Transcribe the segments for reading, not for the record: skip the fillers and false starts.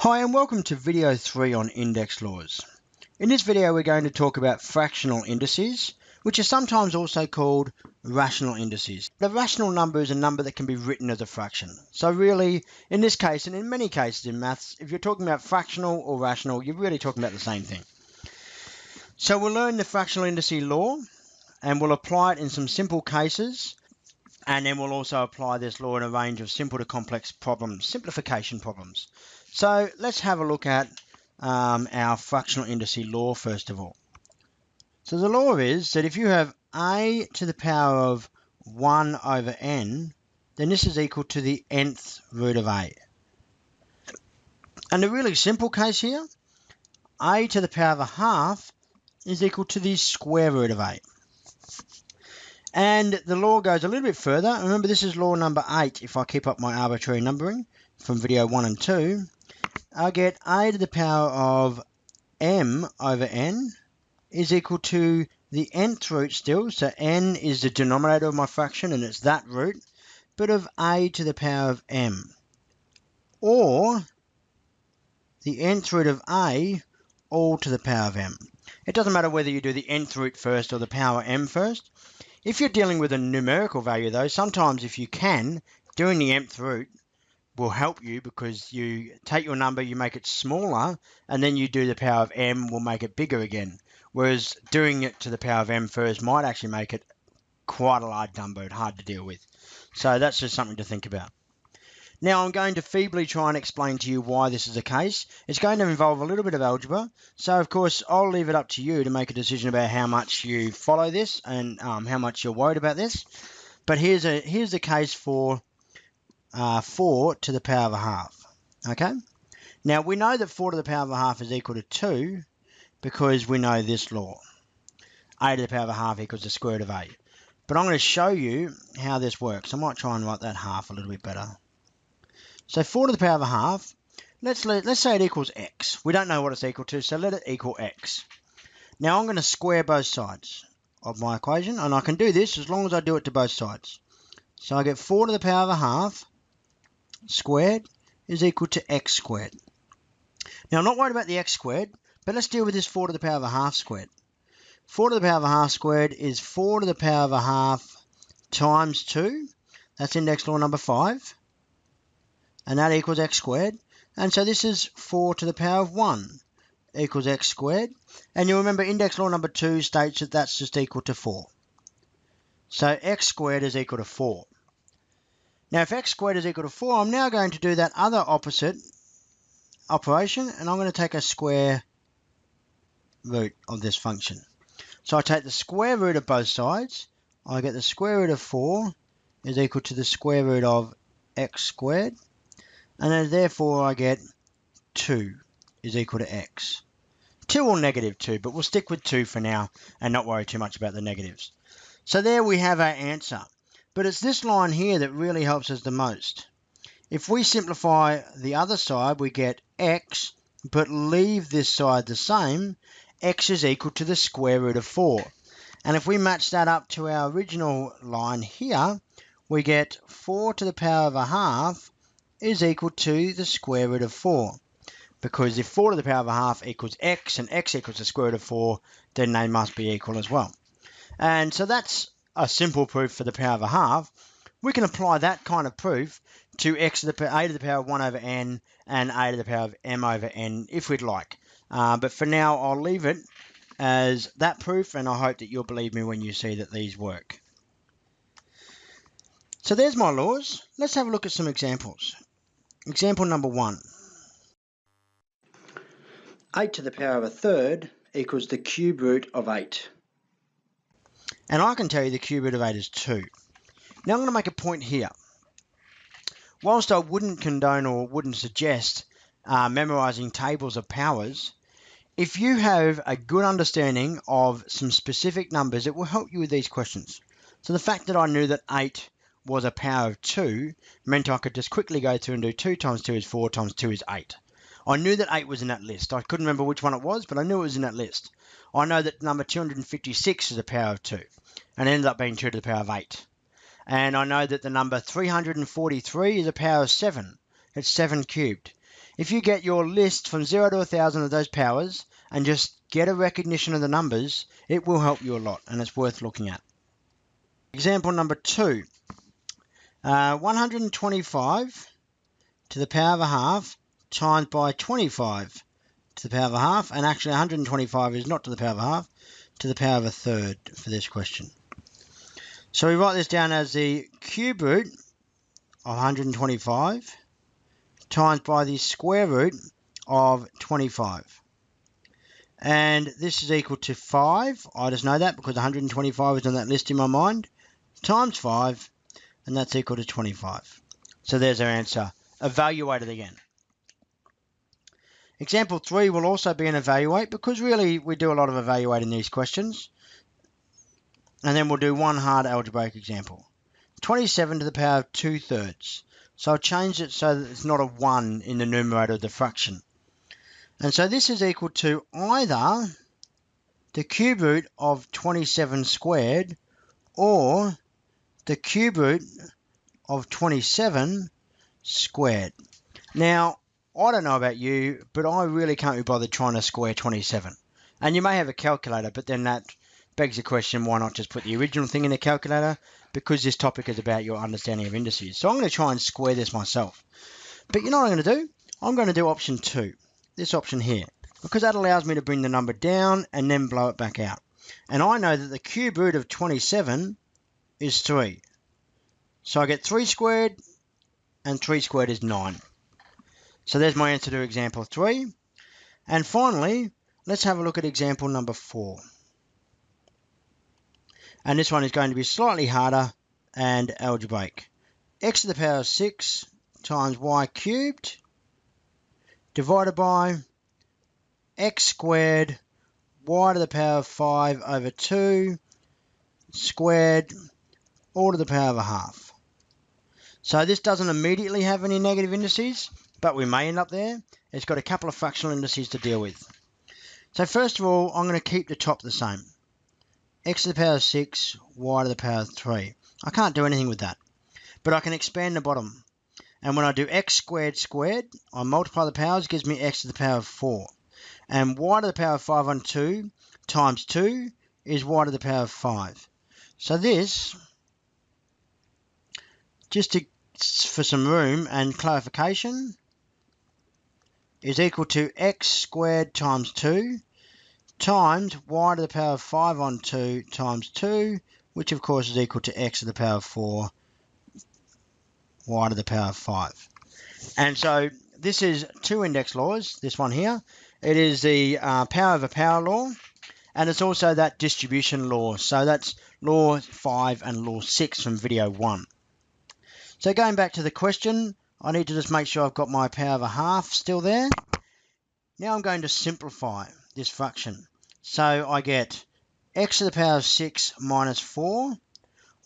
Hi and welcome to video 3 on index laws. In this video we're going to talk about fractional indices, which are sometimes also called rational indices. The rational number is a number that can be written as a fraction. So really, in this case and in many cases in maths, if you're talking about fractional or rational, you're really talking about the same thing. So we'll learn the fractional indices law and we'll apply it in some simple cases. And then we'll also apply this law in a range of simple to complex problems, simplification problems. So let's have a look at our fractional indices law first of all. So the law is that if you have a to the power of 1 over n, then this is equal to the nth root of a. And the really simple case here, a to the power of a half is equal to the square root of a. And the law goes a little bit further. Remember, this is law number 8. If I keep up my arbitrary numbering from video 1 and 2, I get a to the power of m over n is equal to the nth root still. So n is the denominator of my fraction, and it's that root, but of a to the power of m. Or the nth root of a all to the power of m. It doesn't matter whether you do the nth root first or the power m first. If you're dealing with a numerical value though, sometimes if you can, doing the nth root will help you because you take your number, you make it smaller, and then you do the power of m will make it bigger again. Whereas doing it to the power of m first might actually make it quite a large number and hard to deal with. So that's just something to think about. Now I'm going to feebly try and explain to you why this is the case. It's going to involve a little bit of algebra. So of course I'll leave it up to you to make a decision about how much you follow this and how much you're worried about this. But here's the case for 4 to the power of a half. Okay. Now we know that 4 to the power of a half is equal to 2 because we know this law. A to the power of a half equals the square root of a. But I'm going to show you how this works. I might try and write that half a little bit better. So 4 to the power of a half, let's say it equals x. We don't know what it's equal to, so let it equal x. Now I'm going to square both sides of my equation, and I can do this as long as I do it to both sides. So I get 4 to the power of a half squared is equal to x squared. Now I'm not worried about the x squared, but let's deal with this 4 to the power of a half squared. 4 to the power of a half squared is 4 to the power of a half times 2. That's index law number 5. And that equals x squared. And so this is 4 to the power of 1 equals x squared. And you'll remember index law number 2 states that that's just equal to 4. So x squared is equal to 4. Now if x squared is equal to 4, I'm now going to do that other opposite operation, and I'm going to take a square root of this function. So I take the square root of both sides. I get the square root of 4 is equal to the square root of x squared. And then therefore I get 2 is equal to x. 2 or negative 2, but we'll stick with 2 for now and not worry too much about the negatives. So there we have our answer. But it's this line here that really helps us the most. If we simplify the other side, we get x, but leave this side the same, x is equal to the square root of 4. And if we match that up to our original line here, we get 4 to the power of a half is equal to the square root of 4. Because if 4 to the power of a half equals x and x equals the square root of 4, then they must be equal as well. And so that's a simple proof for the power of a half. We can apply that kind of proof to a to the power of 1 over n and a to the power of m over n if we'd like. But for now, I'll leave it as that proof, and I hope that you'll believe me when you see that these work. So there's my laws. Let's have a look at some examples. Example number 1. 8 to the power of a third equals the cube root of 8. And I can tell you the cube root of 8 is 2. Now I'm going to make a point here. Whilst I wouldn't condone or wouldn't suggest memorizing tables of powers, if you have a good understanding of some specific numbers, it will help you with these questions. So the fact that I knew that 8 was a power of 2 meant I could just quickly go through and do 2 times 2 is 4 times 2 is 8. I knew that 8 was in that list. I couldn't remember which one it was, but I knew it was in that list. I know that number 256 is a power of 2, and it ended up being 2 to the power of 8. And I know that the number 343 is a power of 7. It's 7 cubed. If you get your list from 0 to 1,000 of those powers and just get a recognition of the numbers, it will help you a lot, and it's worth looking at. Example number 2. 125 to the power of a half times by 25 to the power of a half, and actually 125 is not to the power of a half, to the power of a third for this question. So we write this down as the cube root of 125 times by the square root of 25. And this is equal to 5. I just know that because 125 is on that list in my mind, times 5, and that's equal to 25. So there's our answer. Evaluate it again. Example 3 will also be an evaluate, because really we do a lot of evaluating these questions. And then we'll do one hard algebraic example. 27 to the power of 2/3. So I'll change it so that it's not a 1 in the numerator of the fraction. And so this is equal to either the cube root of 27 squared or the cube root of 27 squared. Now, I don't know about you, but I really can't be bothered trying to square 27. And you may have a calculator, but then that begs the question, why not just put the original thing in the calculator? Because this topic is about your understanding of indices. So I'm going to try and square this myself. But you know what I'm going to do? I'm going to do option 2, this option here, because that allows me to bring the number down and then blow it back out. And I know that the cube root of 27 is 3. So I get 3 squared, and 3 squared is 9. So there's my answer to example 3. And finally, let's have a look at example number 4. And this one is going to be slightly harder and algebraic. X to the power of 6 times y cubed divided by x squared y to the power of 5 over 2 squared all to the power of a half. So this doesn't immediately have any negative indices, but we may end up there. It's got a couple of fractional indices to deal with. So first of all, I'm going to keep the top the same. X to the power of 6, y to the power of 3. I can't do anything with that, but I can expand the bottom. And when I do x squared squared, I multiply the powers, gives me x to the power of 4. And y to the power of 5 on 2 times 2 is y to the power of 5. So this, for some room and clarification, is equal to x squared times 2 times y to the power of 5 on 2 times 2, which of course is equal to x to the power of 4, y to the power of 5. And so this is 2 index laws, this one here. It is the power of a power law, and it's also that distribution law. So that's law 5 and law 6 from video 1. So going back to the question, I need to just make sure I've got my power of a half still there. Now I'm going to simplify this fraction. So I get x to the power of 6 minus 4,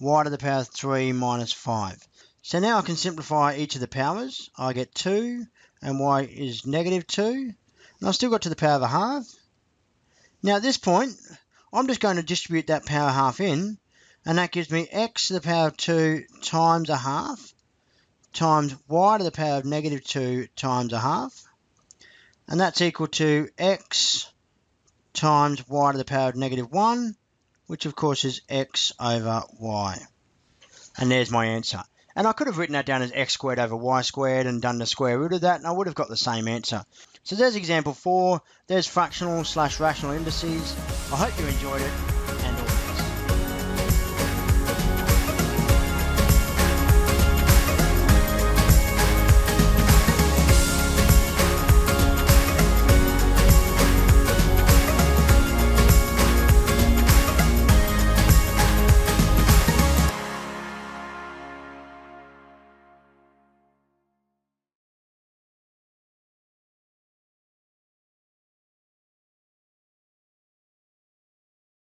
y to the power of 3 minus 5. So now I can simplify each of the powers. I get 2, and y is negative 2. And I've still got to the power of a half. Now at this point, I'm just going to distribute that power half in, and that gives me x to the power of 2 times a half times y to the power of negative 2 times a half. And that's equal to x times y to the power of negative 1, which of course is x over y. And there's my answer. And I could have written that down as x squared over y squared and done the square root of that, and I would have got the same answer. So there's example 4. There's fractional/rational indices. I hope you enjoyed it.